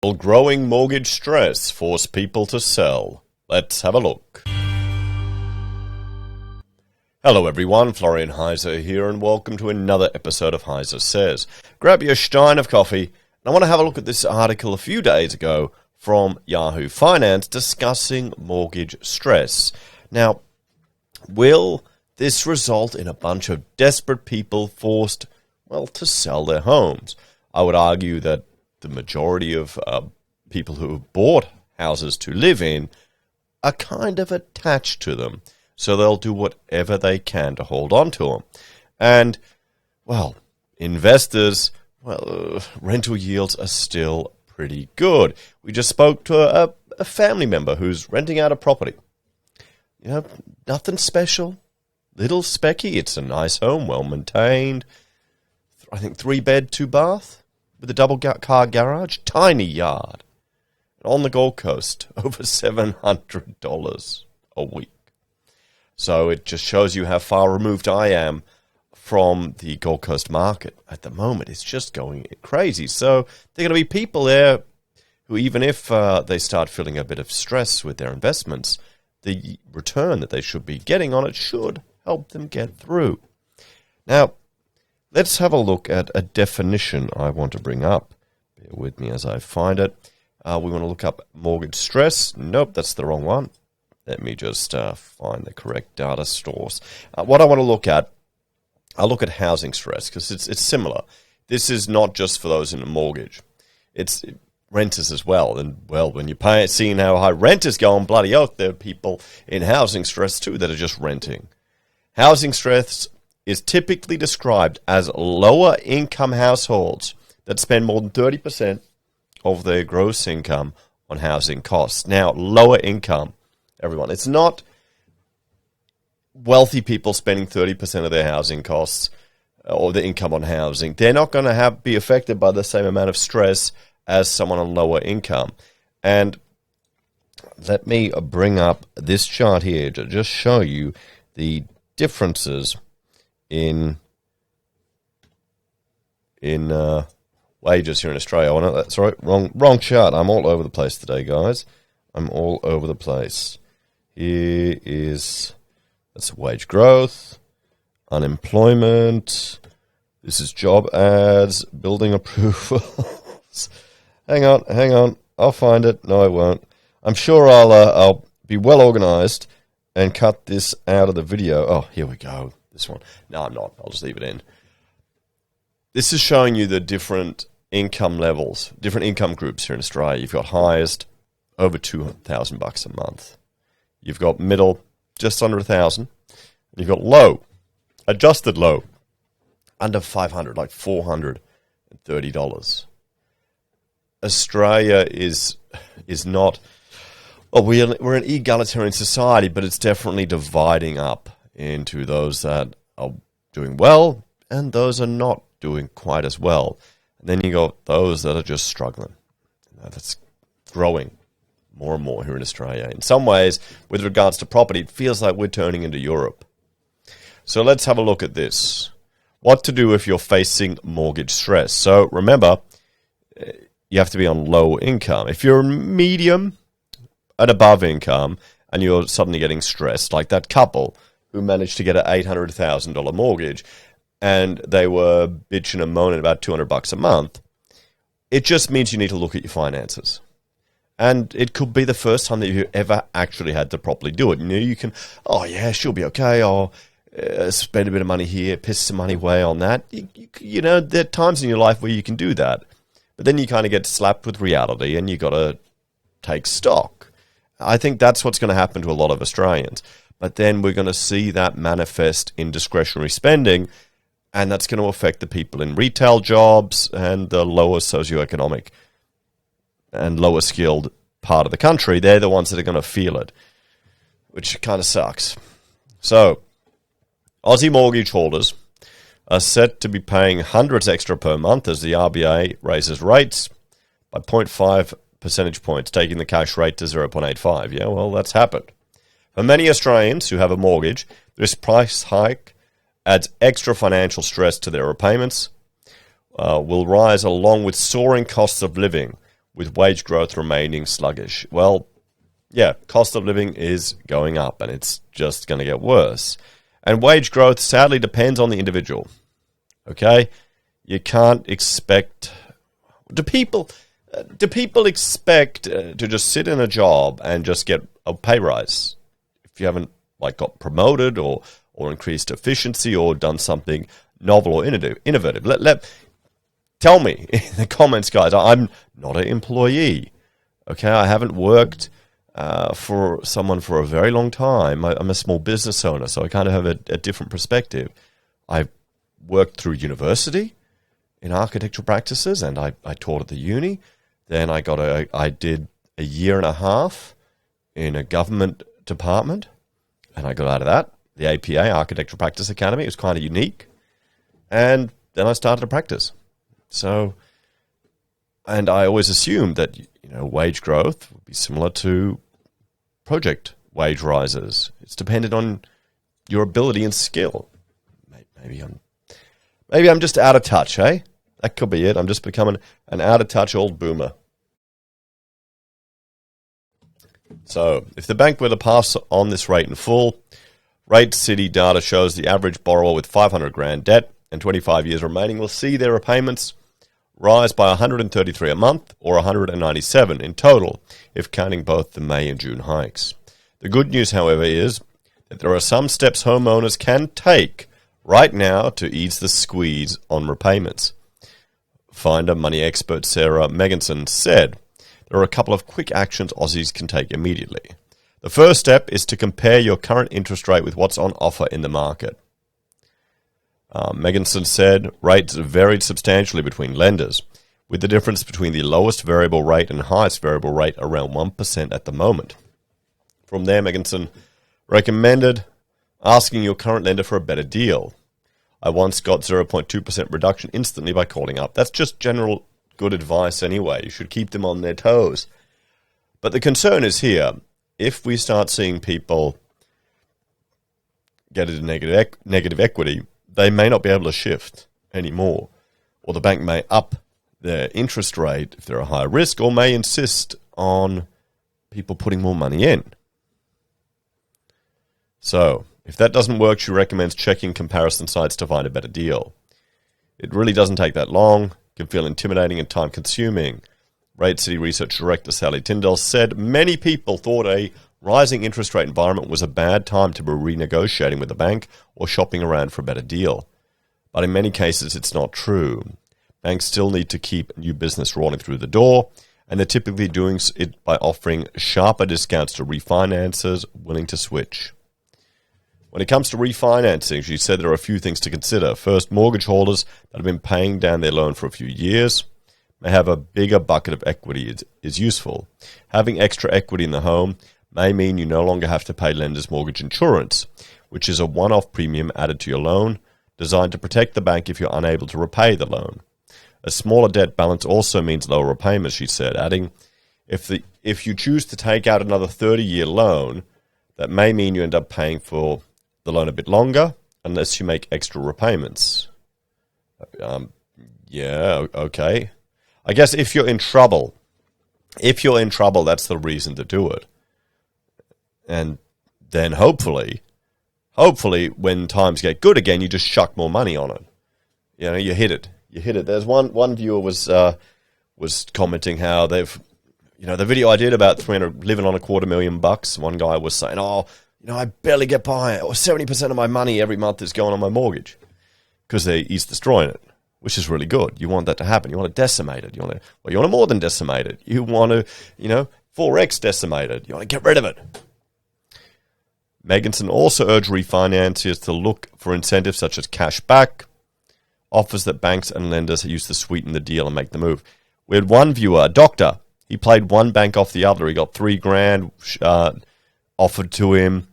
Will growing mortgage stress force people to sell? Let's have a look. Hello everyone, Florian.Heise here, and welcome to another episode of HeiseSays. Grab your stein of coffee, and I want to have a look at this article a few days ago from Yahoo Finance discussing mortgage stress. Now, will this result in a bunch of desperate people forced, to sell their homes? I would argue that the majority of people who have bought houses to live in are kind of attached to them. So they'll do whatever they can to hold on to them. And, investors, rental yields are still pretty good. We just spoke to a family member who's renting out a property. Nothing special. Little specky. It's a nice home, well-maintained. I think 3-bed, 2-bath with a double-car garage. Tiny yard. On the Gold Coast, over $700 a week. So it just shows you how far removed I am from the Gold Coast market at the moment. It's just going crazy. So there are going to be people there who, even if they start feeling a bit of stress with their investments, the return that they should be getting on it should help them get through. Now, let's have a look at a definition I want to bring up. Bear with me as I find it. We want to look up mortgage stress. Nope, that's the wrong one. Let me just find the correct data source. What I want to look at, I'll look at housing stress because it's similar. This is not just for those in a mortgage. It's renters as well. And, when you're seeing how high rent is going, bloody oath, there are people in housing stress too that are just renting. Housing stress is typically described as lower income households that spend more than 30% of their gross income on housing costs. Now, lower income, everyone. It's not wealthy people spending 30% of their housing costs or their income on housing. They're not going to be affected by the same amount of stress as someone on lower income. And let me bring up this chart here to just show you the differences in wages here in Australia. Oh, no, that's right. Wrong chart. I'm all over the place today, guys. I'm all over the place. That's wage growth, unemployment. This is job ads, building approvals. Hang on. I'll find it. No, I won't. I'm sure I'll be well organized and cut this out of the video. Oh, here we go. This one. No, I'm not. I'll just leave it in. This is showing you the different income levels, different income groups here in Australia. You've got highest, over $2,000 a month. You've got middle, just under 1,000. You've got low, adjusted low, under 500, like $430. Australia is not. We're an egalitarian society, but it's definitely dividing up into those that are doing well and those are not doing quite as well. And then you got those that are just struggling. That's growing more and more here in Australia. In some ways, with regards to property, it feels like we're turning into Europe. So let's have a look at this. What to do if you're facing mortgage stress. So remember, you have to be on low income. If you're medium and above income and you're suddenly getting stressed, like that couple who managed to get an $800,000 mortgage and they were bitching and moaning about $200 a month, it just means you need to look at your finances. And it could be the first time that you ever actually had to properly do it. You can, she'll be okay. I'll spend a bit of money here, piss some money away on that. There are times in your life where you can do that. But then you kind of get slapped with reality and you got to take stock. I think that's what's going to happen to a lot of Australians. But then we're going to see that manifest in discretionary spending, and that's going to affect the people in retail jobs and the lower socioeconomic and lower skilled part of the country. They're the ones that are going to feel it, which kind of sucks. So, Aussie mortgage holders are set to be paying hundreds extra per month as the RBA raises rates by 0.5 percentage points, taking the cash rate to 0.85. Yeah, well, that's happened. For many Australians who have a mortgage, this price hike adds extra financial stress to their repayments, will rise along with soaring costs of living, with wage growth remaining sluggish. Well, yeah, cost of living is going up, and it's just going to get worse. And wage growth sadly depends on the individual. Okay? You can't expect... Do people expect to just sit in a job and just get a pay rise if you haven't got promoted or increased efficiency or done something novel or innovative? Tell me in the comments, guys. I'm not an employee. Okay, I haven't worked for someone for a very long time. I'm a small business owner, so I kind of have a different perspective. I've worked through university in architectural practices, and I taught at the uni. Then I did a year and a half in a government department, and I got out of that. The APA, Architectural Practice Academy. It was kind of unique. And then I started to practice. So, and I always assumed that, wage growth would be similar to project wage rises. It's dependent on your ability and skill. Maybe I'm just out of touch, eh? That could be it. I'm just becoming an out-of-touch old boomer. So, if the bank were to pass on this rate in full, Rate City data shows the average borrower with 500 grand debt and 25 years remaining will see their repayments rise by 133 a month or 197 in total if counting both the May and June hikes. The good news, however, is that there are some steps homeowners can take right now to ease the squeeze on repayments. Finder money expert Sarah Megginson said, there are a couple of quick actions Aussies can take immediately. The first step is to compare your current interest rate with what's on offer in the market. Megginson said rates varied substantially between lenders, with the difference between the lowest variable rate and highest variable rate around 1% at the moment. From there, Megginson recommended asking your current lender for a better deal. I once got 0.2% reduction instantly by calling up. That's just general good advice anyway. You should keep them on their toes. But the concern is here, if we start seeing people get into negative equity, they may not be able to shift anymore. Or the bank may up their interest rate if they're a higher risk, or may insist on people putting more money in. So, if that doesn't work, she recommends checking comparison sites to find a better deal. It really doesn't take that long. It can feel intimidating and time-consuming. Rate City Research Director Sally Tyndall said many people thought a rising interest rate environment was a bad time to be renegotiating with the bank or shopping around for a better deal. But in many cases, it's not true. Banks still need to keep new business rolling through the door, and they're typically doing it by offering sharper discounts to refinancers willing to switch. When it comes to refinancing, she said there are a few things to consider. First, mortgage holders that have been paying down their loan for a few years may have a bigger bucket of equity is useful. Having extra equity in the home may mean you no longer have to pay lender's mortgage insurance, which is a one-off premium added to your loan, designed to protect the bank if you're unable to repay the loan. A smaller debt balance also means lower repayments, she said, adding, if you choose to take out another 30-year loan, that may mean you end up paying for the loan a bit longer unless you make extra repayments. Yeah, okay. I guess if you're in trouble, that's the reason to do it. And then hopefully when times get good again, you just chuck more money on it. You hit it. There's one viewer was commenting how they've, the video I did about living on $250,000. One guy was saying, I barely get by, or 70% of my money every month is going on my mortgage because he's destroying it, which is really good. You want that to happen. You want to decimate it. You want to more than decimate it. You want to, 4x decimate it. You want to get rid of it. Megginson also urged refinanciers to look for incentives such as cash back, offers that banks and lenders use to sweeten the deal and make the move. We had one viewer, a doctor. He played one bank off the other. He got $3,000 offered to him,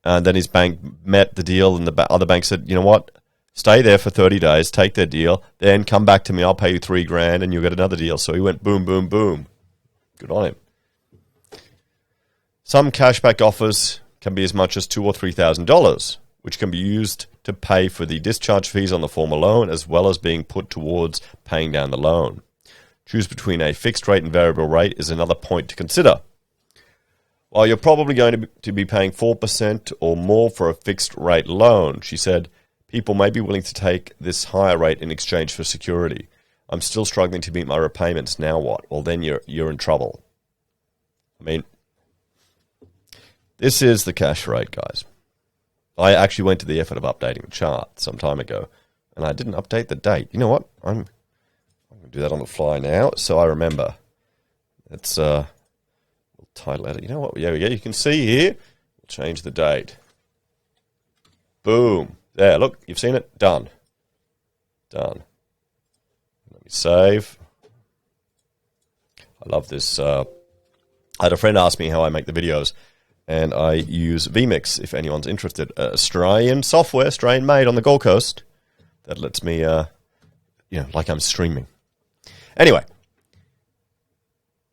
and then his bank met the deal, and the other bank said, you know what, stay there for 30 days, take their deal, then come back to me, I'll pay you $3,000, and you'll get another deal. So he went boom, boom, boom. Good on him. Some cashback offers can be as much as $2,000 or $3,000, which can be used to pay for the discharge fees on the former loan, as well as being put towards paying down the loan. Choose between a fixed rate and variable rate is another point to consider. While you're probably going to be paying 4% or more for a fixed rate loan, she said, people may be willing to take this higher rate in exchange for security. I'm still struggling to meet my repayments. Now what? Well, then you're in trouble. I mean, this is the cash rate, guys. I actually went to the effort of updating the chart some time ago, and I didn't update the date. You know what? I'm going to do that on the fly now, so I remember. It's title edit. You know what? Yeah, we go. You can see here. We'll change the date. Boom. There, look. You've seen it. Done. Done. Let me save. I love this. I had a friend ask me how I make the videos, and I use vMix, if anyone's interested. Australian software, Australian made on the Gold Coast, that lets me, like I'm streaming. Anyway,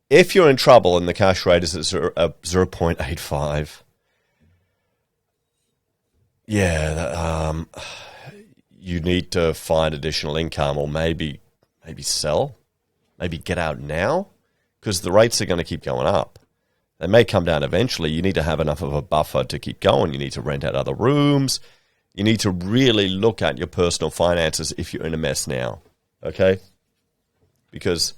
if you're in trouble and the cash rate is at 0.85, you need to find additional income, or maybe sell, maybe get out now, because the rates are going to keep going up. They may come down eventually. You need to have enough of a buffer to keep going. You need to rent out other rooms. You need to really look at your personal finances if you're in a mess now, okay? Because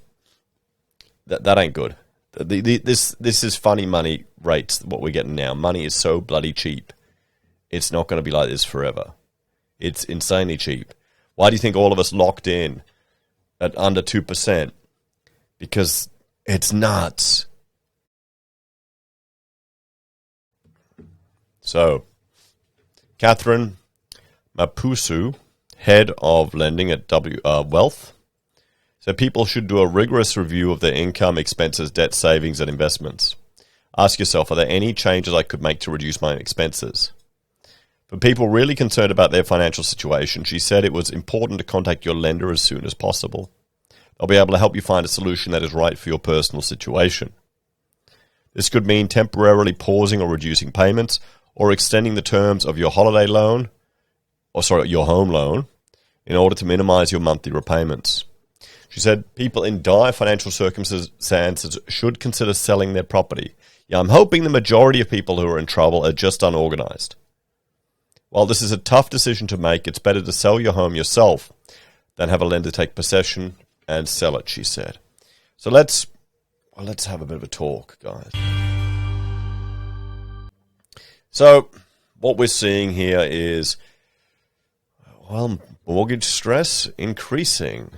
that ain't good. This is funny money rates, what we're getting now. Money is so bloody cheap. It's not going to be like this forever. It's insanely cheap. Why do you think all of us locked in at under 2%? Because it's nuts. So, Catherine Mapusu, head of lending at Wealth, said people should do a rigorous review of their income, expenses, debt, savings, and investments. Ask yourself, are there any changes I could make to reduce my expenses? For people really concerned about their financial situation, she said it was important to contact your lender as soon as possible. They'll be able to help you find a solution that is right for your personal situation. This could mean temporarily pausing or reducing payments, or extending the terms of your holiday loan, your home loan, in order to minimize your monthly repayments. She said people in dire financial circumstances should consider selling their property. Yeah, I'm hoping the majority of people who are in trouble are just unorganized. While this is a tough decision to make, it's better to sell your home yourself than have a lender take possession and sell it, she said. So let's have a bit of a talk, guys. So what we're seeing here is, mortgage stress increasing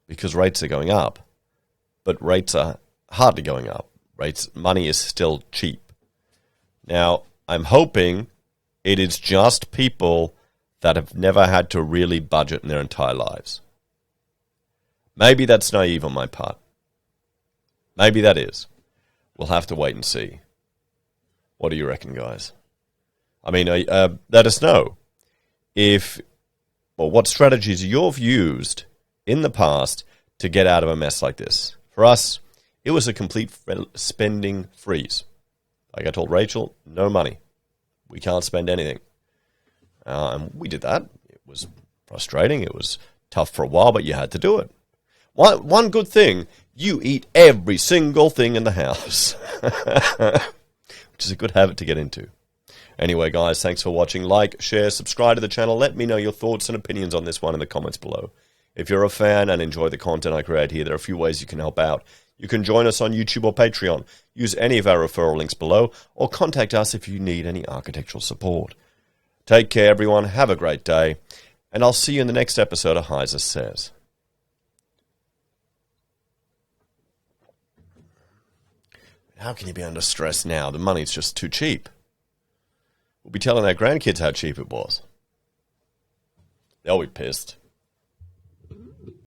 because rates are going up, but rates are hardly going up. Money is still cheap. Now, I'm hoping it is just people that have never had to really budget in their entire lives. Maybe that's naive on my part. Maybe that is. We'll have to wait and see. What do you reckon, guys? I mean, let us know what strategies you've used in the past to get out of a mess like this. For us, it was a complete spending freeze. Like I told Rachel, no money. We can't spend anything. And we did that. It was frustrating. It was tough for a while, but you had to do it. One good thing, you eat every single thing in the house. Which is a good habit to get into. Anyway, guys, thanks for watching. Like, share, subscribe to the channel. Let me know your thoughts and opinions on this one in the comments below. If you're a fan and enjoy the content I create here, there are a few ways you can help out. You can join us on YouTube or Patreon, use any of our referral links below, or contact us if you need any architectural support. Take care, everyone. Have a great day, and I'll see you in the next episode of HeiseSays. How can you be under stress now? The money's just too cheap. We'll be telling our grandkids how cheap it was. They'll be pissed.